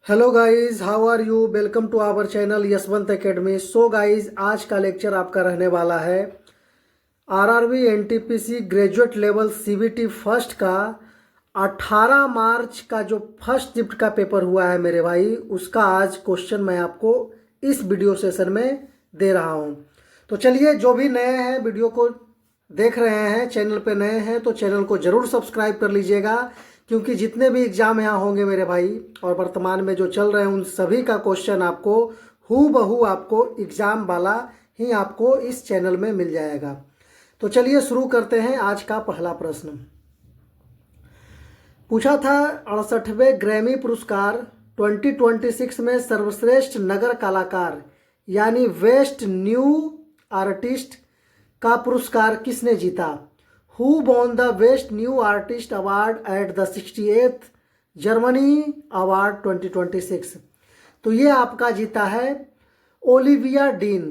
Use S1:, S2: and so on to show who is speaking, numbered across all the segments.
S1: Hello guys, how are you? Welcome to our channel Yashwant academy. So guys, आज का lecture आपका रहने वाला है RRB NTPC graduate level CBT first का 18 मार्च का जो फर्स्ट शिफ्ट का पेपर हुआ है मेरे भाई, उसका आज क्वेश्चन मैं आपको इस वीडियो सेशन में दे रहा हूं। तो चलिए, जो भी नए हैं वीडियो को देख रहे हैं, चैनल पे नए हैं तो चैनल को ज़रूर सब्सक्राइब कर लीजिएगा, क्योंकि जितने भी एग्ज़ाम यहाँ होंगे मेरे भाई और वर्तमान में जो चल रहे हैं उन सभी का क्वेश्चन आपको हूबहू आपको एग्ज़ाम वाला ही आपको इस चैनल में मिल जाएगा। तो चलिए शुरू करते हैं। आज का पहला प्रश्न पूछा था, 68वें ग्रैमी पुरस्कार 2026 में सर्वश्रेष्ठ नगर कलाकार यानी बेस्ट न्यू आर्टिस्ट का पुरस्कार किसने जीता? Who won the best new artist award at the 68th Germany award 2026? तो ये आपका जीता है ओलिविया डीन।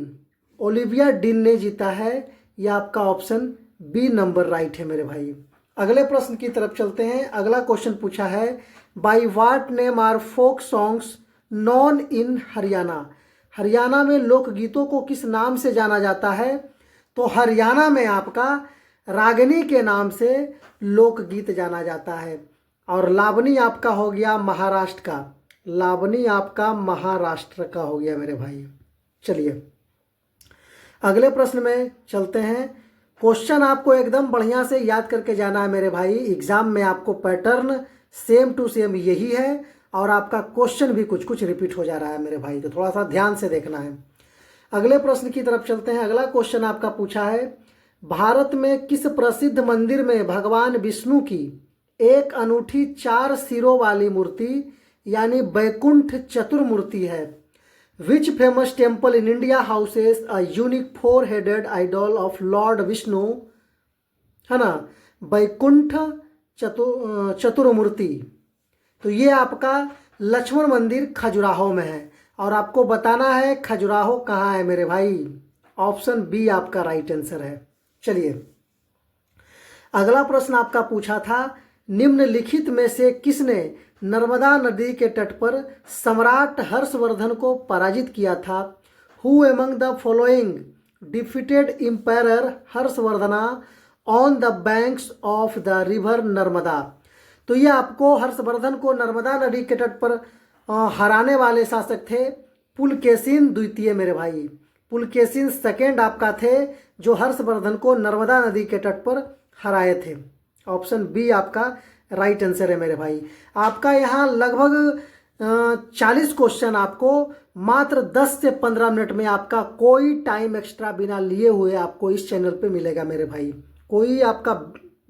S1: ओलिविया डीन ने जीता है। यह आपका ऑप्शन बी नंबर राइट है मेरे भाई। अगले प्रश्न की तरफ चलते हैं। अगला क्वेश्चन पूछा है, by what name are folk songs known in Haryana? Haryana में लोकगीतों को किस नाम से जाना जाता है? तो हरियाणा में आपका रागिनी के नाम से लोकगीत जाना जाता है। और लावनी आपका हो गया महाराष्ट्र का। लावनी आपका महाराष्ट्र का हो गया मेरे भाई। चलिए अगले प्रश्न में चलते हैं। क्वेश्चन आपको एकदम बढ़िया से याद करके जाना है मेरे भाई। एग्जाम में आपको पैटर्न सेम टू सेम यही है और आपका क्वेश्चन भी कुछ कुछ रिपीट हो जा रहा है मेरे भाई, तो थोड़ा सा ध्यान से देखना है। अगले प्रश्न की तरफ चलते हैं। अगला क्वेश्चन आपका पूछा है, भारत में किस प्रसिद्ध मंदिर में भगवान विष्णु की एक अनूठी 4 सिरों वाली मूर्ति यानी बैकुंठ चतुर्मूर्ति है? Which famous temple in India houses a unique 4-headed idol of lord Vishnu? है ना, बैकुंठ चतुर्मूर्ति। तो ये आपका लक्ष्मण मंदिर खजुराहो में है और आपको बताना है खजुराहो कहाँ है मेरे भाई। ऑप्शन बी आपका राइट आंसर है। चलिए अगला प्रश्न आपका पूछा था, निम्नलिखित में से किसने नर्मदा नदी के तट पर सम्राट हर्षवर्धन को पराजित किया था? Who among the following defeated emperor Harshavardhana on the banks of the river Narmada? तो ये आपको हर्षवर्धन को नर्मदा नदी के तट पर हराने वाले शासक थे पुलकेशिन द्वितीय मेरे भाई। पुलकेशिन सेकेंड आपका थे जो हर्षवर्धन को नर्मदा नदी के तट पर हराए थे। ऑप्शन बी आपका राइट आंसर है मेरे भाई। आपका यहाँ लगभग 40 क्वेश्चन आपको मात्र 10 से 15 मिनट में आपका कोई टाइम एक्स्ट्रा बिना लिए हुए आपको इस चैनल पे मिलेगा मेरे भाई। कोई आपका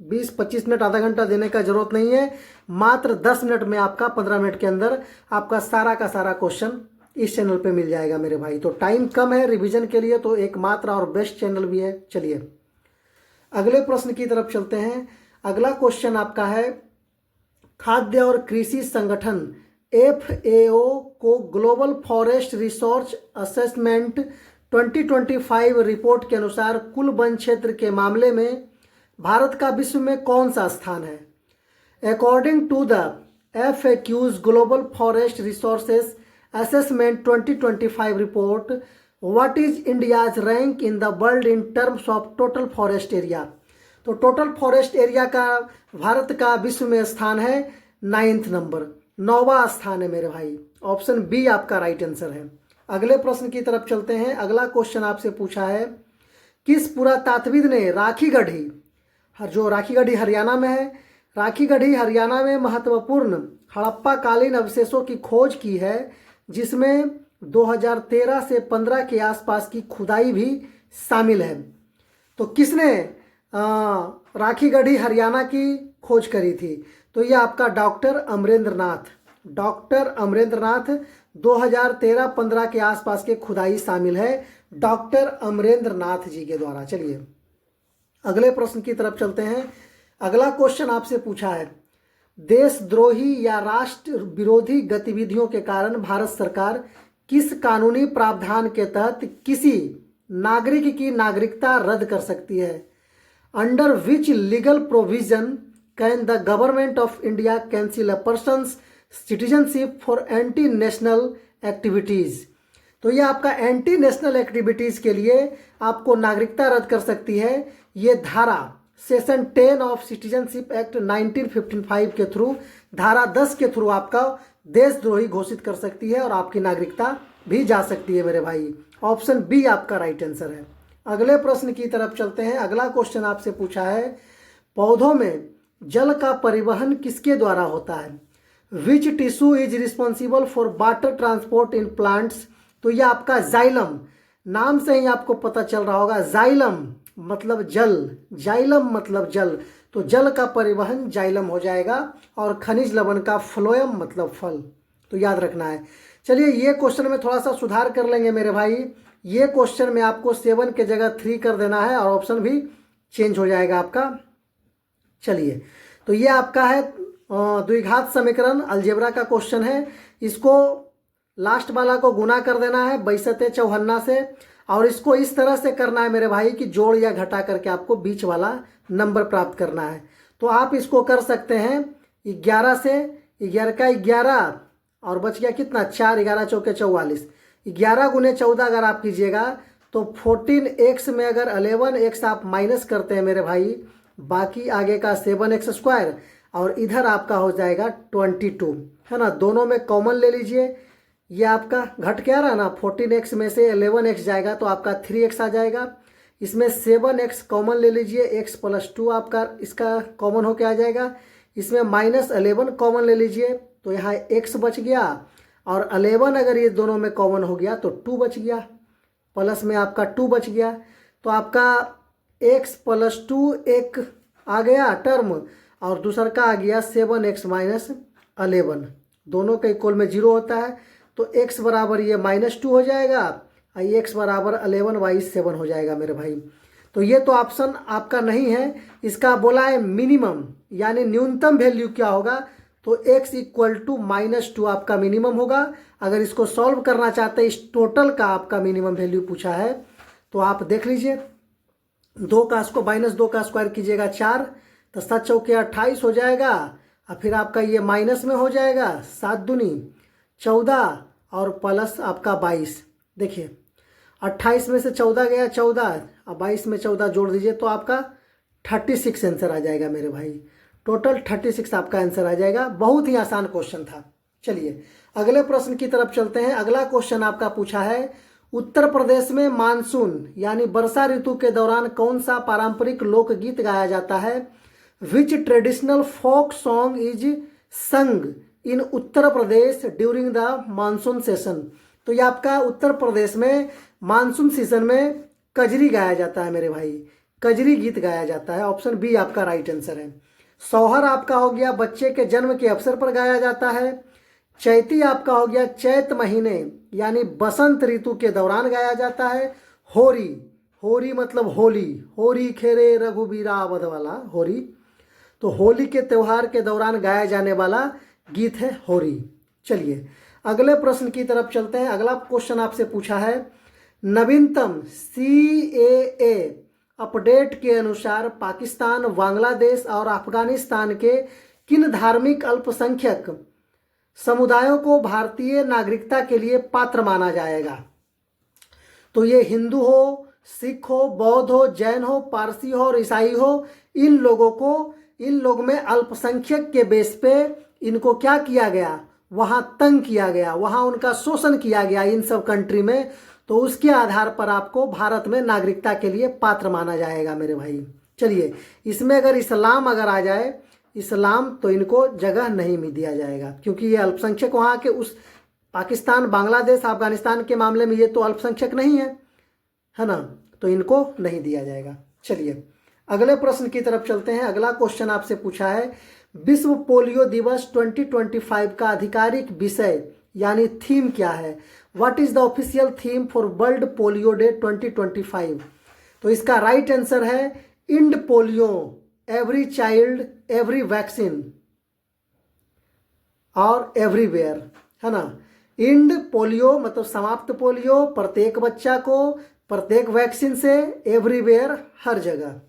S1: 20-25 मिनट आधा घंटा देने का जरूरत नहीं है। मात्र 10 मिनट में आपका 15 मिनट के अंदर आपका सारा का सारा क्वेश्चन इस चैनल पे मिल जाएगा मेरे भाई। तो टाइम कम है रिवीजन के लिए, तो एकमात्र और बेस्ट चैनल भी है। चलिए अगले प्रश्न की तरफ चलते हैं। अगला क्वेश्चन आपका है, खाद्य और कृषि संगठन FAO को global forest resource assessment 2025 report के अनुसार कुल वन क्षेत्र के मामले में भारत का विश्व में कौन सा स्थान है? According to the FAQ's global forest resources assessment 2025 report, what is India's rank in the world in terms of total forest area? तो टोटल फॉरेस्ट एरिया का भारत का विश्व में स्थान है 9th नंबर, 9वां स्थान है मेरे भाई। ऑप्शन बी आपका राइट आंसर है। अगले प्रश्न की तरफ चलते हैं। अगला क्वेश्चन आपसे पूछा है, किस पुरातात्विद ने राखी गढ़ी, जो राखी गढ़ी हरियाणा में है, राखी गढ़ी हरियाणा में महत्वपूर्ण हड़प्पा कालीन अवशेषों की खोज की है, जिसमें 2013 से 15 के आसपास की खुदाई भी शामिल है? तो किसने राखी गढ़ी हरियाणा की खोज करी थी? तो ये आपका डॉक्टर अमरेंद्र नाथ। डॉक्टर अमरेंद्र नाथ 2013-15 के आसपास के खुदाई शामिल है डॉक्टर अमरेंद्र नाथ जी के द्वारा। चलिए अगले प्रश्न की तरफ चलते हैं। अगला क्वेश्चन आपसे पूछा है, देशद्रोही या राष्ट्र विरोधी गतिविधियों के कारण भारत सरकार किस कानूनी प्रावधान के तहत किसी नागरिक की नागरिकता रद्द कर सकती है? Under which legal provision can the government of India cancel a persons citizenship for anti national activities. तो ये आपका एंटी नेशनल एक्टिविटीज़ के लिए आपको नागरिकता रद्द कर सकती है। ये धारा सेशन 10 ऑफ सिटीजनशिप एक्ट 1955 के थ्रू, धारा 10 के थ्रू आपका देशद्रोही घोषित कर सकती है और आपकी नागरिकता भी जा सकती है मेरे भाई। ऑप्शन बी आपका राइट आंसर है। अगले प्रश्न की तरफ चलते हैं। अगला क्वेश्चन आपसे पूछा है, पौधों में जल का परिवहन किसके द्वारा होता है? Which tissue is responsible for water transport in plants? तो ये आपका जाइलम, नाम से ही आपको पता चल रहा होगा, जाइलम मतलब जल, जाइलम मतलब जल, तो जल का परिवहन जाइलम हो जाएगा। और खनिज लवण का फ्लोएम मतलब फल, तो याद रखना है। चलिए ये क्वेश्चन में थोड़ा सा सुधार कर लेंगे मेरे भाई। ये क्वेश्चन में आपको 7 के जगह 3 कर देना है और ऑप्शन भी चेंज हो जाएगा आपका। चलिए, तो ये आपका है द्विघात समीकरण अलजेब्रा का क्वेश्चन है। इसको लास्ट वाला को गुना कर देना है 62 से, और इसको इस तरह से करना है मेरे भाई कि जोड़ या घटा करके आपको बीच वाला नंबर प्राप्त करना है। तो आप इसको कर सकते हैं 11 से, 11 का 11 और बच गया कितना, 4, 11 चौके 44, 11 गुने 14 अगर आप कीजिएगा तो 14x में अगर 11x आप माइनस करते हैं मेरे भाई, बाकी आगे का 7x स्क्वायर और इधर आपका हो जाएगा 22, है ना। दोनों में कॉमन ले लीजिए, ये आपका घट क्या रहा ना, 14x में से 11x जाएगा तो आपका 3x आ जाएगा। इसमें 7x कॉमन ले लीजिए, x + 2 आपका इसका कॉमन होके आ जाएगा। इसमें -11 कॉमन ले लीजिए तो यहाँ x बच गया, और 11 अगर ये दोनों में कॉमन हो गया तो 2 बच गया, प्लस में आपका 2 बच गया। तो आपका x + 2 एक आ गया टर्म, और दूसरा का आ गया 7x - 11, दोनों का इक्वल में 0 होता है। तो x बराबर ये -2 हो जाएगा, और x बराबर 11/7 हो जाएगा मेरे भाई। तो ये तो ऑप्शन आपका नहीं है, इसका बोला है मिनिमम, यानी न्यूनतम वैल्यू क्या होगा, तो x = -2 आपका मिनिमम होगा। अगर इसको सॉल्व करना चाहते हैं, इस टोटल का आपका मिनिमम वैल्यू पूछा है, तो आप देख लीजिए, 2 का इसको -2 का स्क्वायर कीजिएगा 4, तो 7 चौके 28 हो जाएगा, और फिर आपका ये माइनस में हो जाएगा, 7 दूनी 14 और प्लस आपका 22। देखिए 28 में से 14 गया 14, और 22 में 14 जोड़ दीजिए तो आपका 36 आंसर आ जाएगा मेरे भाई। टोटल 36 आपका आंसर आ जाएगा। बहुत ही आसान क्वेश्चन था। चलिए अगले प्रश्न की तरफ चलते हैं। अगला क्वेश्चन आपका पूछा है, उत्तर प्रदेश में मानसून यानी वर्षा ऋतु के दौरान कौन सा पारंपरिक लोकगीत गाया जाता है? Which traditional folk song is sung in Uttar Pradesh during the monsoon session? तो ये आपका उत्तर प्रदेश में मानसून सीजन में कजरी गाया जाता है मेरे भाई, कजरी गीत गाया जाता है। ऑप्शन बी आपका राइट आंसर है। सोहर आपका हो गया बच्चे के जन्म के अवसर पर गाया जाता है। चैती आपका हो गया चैत महीने यानी बसंत ऋतु के दौरान गाया जाता है। होरी, होरी मतलब होली, होरी खेरे रघुबीरा वध वाला होरी, तो होली के त्यौहार के दौरान गाया जाने वाला गीत है होरी। चलिए अगले प्रश्न की तरफ चलते हैं। अगला क्वेश्चन आपसे पूछा है, नवीनतम CAA अपडेट के अनुसार पाकिस्तान, बांग्लादेश और अफगानिस्तान के किन धार्मिक अल्पसंख्यक समुदायों को भारतीय नागरिकता के लिए पात्र माना जाएगा? तो ये हिंदू हो, सिख हो, बौद्ध हो, जैन हो, पारसी हो और ईसाई हो, इन लोगों को, इन लोग में अल्पसंख्यक के बेस पे इनको क्या किया गया, वहाँ तंग किया गया, वहाँ उनका शोषण किया गया इन सब कंट्री में। तो उसके आधार पर आपको भारत में नागरिकता के लिए पात्र माना जाएगा मेरे भाई। चलिए इसमें अगर इस्लाम अगर आ जाए, इस्लाम, तो इनको जगह नहीं में दिया जाएगा, क्योंकि ये अल्पसंख्यक वहाँ के उस पाकिस्तान, बांग्लादेश, अफगानिस्तान के मामले में ये तो अल्पसंख्यक नहीं है ना, तो इनको नहीं दिया जाएगा। चलिए अगले प्रश्न की तरफ चलते हैं। अगला क्वेश्चन आपसे पूछा है, विश्व पोलियो दिवस 2025 का आधिकारिक विषय यानी थीम क्या है? What is the official theme for world polio day 2025? तो इसका राइट आंसर है end polio, every child every vaccine और एवरीवेयर, है ना। इंड पोलियो मतलब समाप्त पोलियो, प्रत्येक बच्चा को, प्रत्येक वैक्सीन से, एवरीवेयर हर जगह।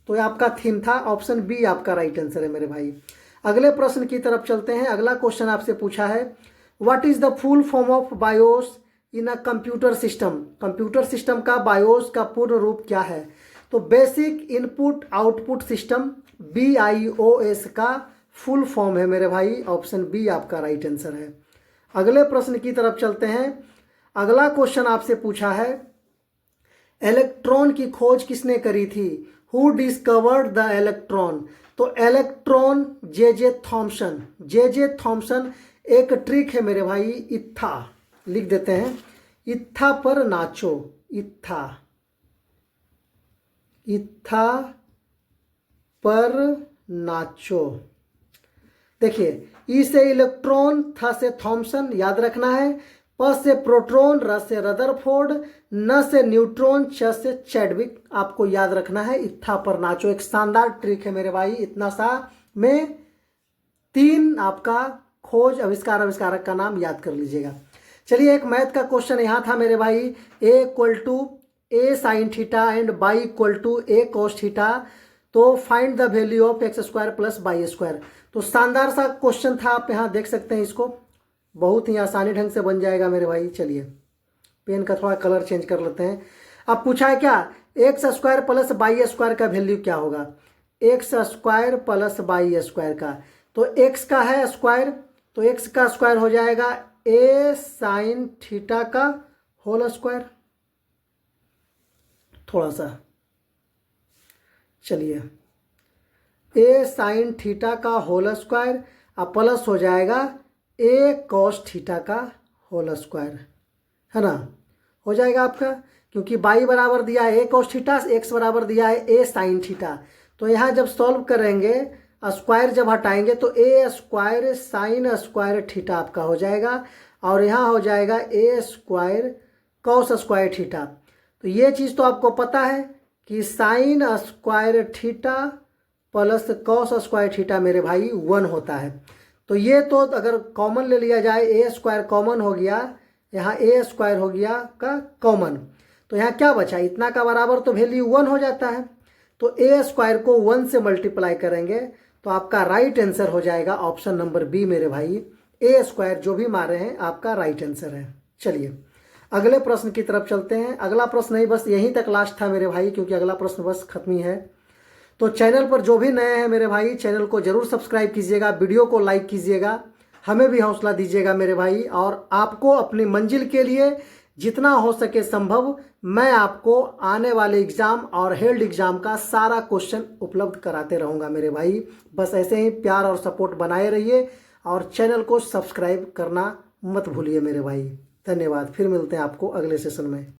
S1: तो ये आपका थीम था। ऑप्शन बी आपका राइट आंसर है मेरे भाई। अगले प्रश्न की तरफ चलते हैं। अगला क्वेश्चन आपसे पूछा है, what is the full form of BIOS in a computer system. Computer system का बायोस का पूर्ण रूप क्या है। तो basic input output system, BIOS का फुल फॉर्म है मेरे भाई। ऑप्शन बी आपका राइट आंसर है। अगले प्रश्न की तरफ चलते हैं। अगला क्वेश्चन आपसे पूछा है, इलेक्ट्रॉन की खोज किसने करी थी। Who discovered the electron. तो electron J Thomson. J Thomson. एक ट्रिक है मेरे भाई, इत्था लिख देते हैं, इत्था पर नाचो, इत्था, इत्था पर नाचो। देखिए, ई से इलेक्ट्रॉन, थ से थॉमसन याद रखना है, प से प्रोटॉन, र से रदरफोर्ड, न से न्यूट्रॉन, च से चैडविक आपको याद रखना है। इत्था पर नाचो एक शानदार ट्रिक है मेरे भाई। इतना सा में 3 आपका खोज आविष्कारक का नाम याद कर लीजिएगा। चलिए, एक मैथ का क्वेश्चन यहाँ था मेरे भाई, A = A sin theta and y = A cos theta. तो find the value of x² + y²। तो शानदार सा क्वेश्चन था, आप यहाँ देख सकते हैं इसको, बहुत ही आसानी ढंग से बन जाएगा मेरे भाई। चलिए, पेन का थोड़ा कलर चेंज कर लेते हैं। अब पूछा है क्या, x² + y² का वैल्यू क्या होगा। x² + y² का, तो x का है स्क्वायर, तो x का स्क्वायर हो जाएगा A sin थीटा का होल स्क्वायर। थोड़ा सा चलिए, A sin थीटा का होल स्क्वायर अब प्लस हो जाएगा A cos थीटा का होल स्क्वायर, है ना, हो जाएगा आपका। क्योंकि y बराबर दिया है A cos थीटा, x बराबर दिया है A sin थीटा। तो यहाँ जब सॉल्व करेंगे, स्क्वायर जब हटाएंगे तो A² sin² थीटा आपका हो जाएगा, और यहाँ हो जाएगा A² cos² थीटा। तो ये चीज़ तो आपको पता है कि sin² theta plus cos² theta मेरे भाई 1 होता है। तो ये तो अगर कॉमन ले लिया जाए, A² कॉमन हो गया, यहाँ A² हो गया का कॉमन, तो यहाँ क्या बचा, इतना का बराबर तो वैल्यू 1 हो जाता है। तो A² को 1 से मल्टीप्लाई करेंगे तो आपका राइट आंसर हो जाएगा ऑप्शन नंबर बी मेरे भाई। A² जो भी मारे हैं आपका राइट आंसर है। चलिए, अगले प्रश्न की तरफ चलते हैं। अगला प्रश्न नहीं, बस यहीं तक लास्ट था मेरे भाई, क्योंकि अगला प्रश्न बस खत्म ही है। तो चैनल पर जो भी नए हैं मेरे भाई, चैनल को जरूर सब्सक्राइब कीजिएगा, वीडियो को लाइक कीजिएगा, हमें भी हौसला दीजिएगा मेरे भाई। और आपको अपनी मंजिल के लिए जितना हो सके संभव, मैं आपको आने वाले एग्जाम और हेल्ड एग्जाम का सारा क्वेश्चन उपलब्ध कराते रहूँगा मेरे भाई। बस ऐसे ही प्यार और सपोर्ट बनाए रहिए, और चैनल को सब्सक्राइब करना मत भूलिए मेरे भाई। धन्यवाद। फिर मिलते हैं आपको अगले सेशन में।